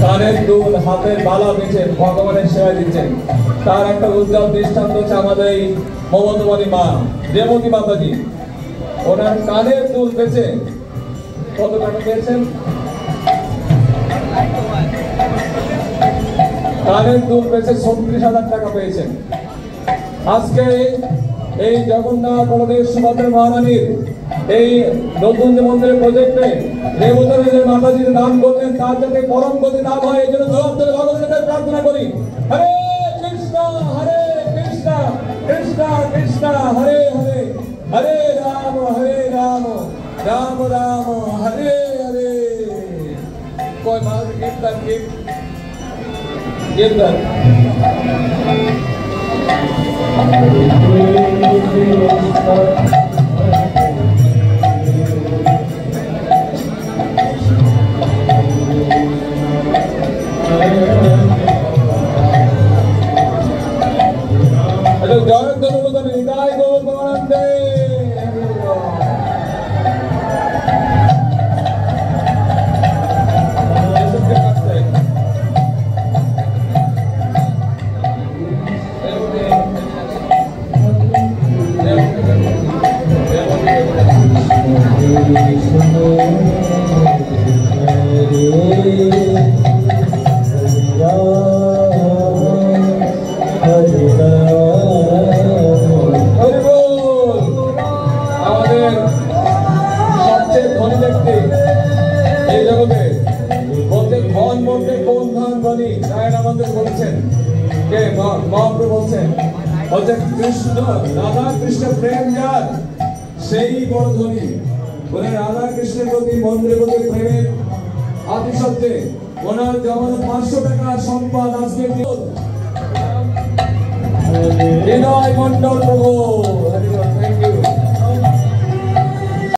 কানের দুল হাতের বালা বেঁচে ভগবানের সেবা দিচ্ছেন। তার একটা উজ্জ্বল দৃষ্টান্ত হচ্ছে আমাদের এই মমতামণি মা রেবতী মাতাজি। ওনার কানের দুল বেঁচে কত টাকা পেয়েছেন? কানের দুল বেঁচে 36,000 টাকা পেয়েছেন। আজকে এই জগন্নাথ বলদেব সুভদ্রা মহারানীর এই নতুন যে মন্দিরের প্রজেক্টে রেবতী মাতাজির নাম করলেন, তার যাতে পরম গতি না হয় এই জন্য জবাব ধরে ভগবানের কাছে প্রার্থনা করি। হরে কৃষ্ণ কৃষ্ণ কৃষ্ণ হরে হরে, হরে রাম রাম রাম হরে হরে। कोई मार कीर्तन कीर्तन जय गुरुदेव निताय गौर भगवानंदे। कृष्ण राधा कृष्ण प्रेम जार সেই বড় ধনী বলে রাধা কৃষ্ণের প্রতি মন্দিরের প্রতি প্রেমের আতিশয্যে ওনার যেমন 500 টাকার সম্পদ আজকে বিনয় মণ্ডল প্রভু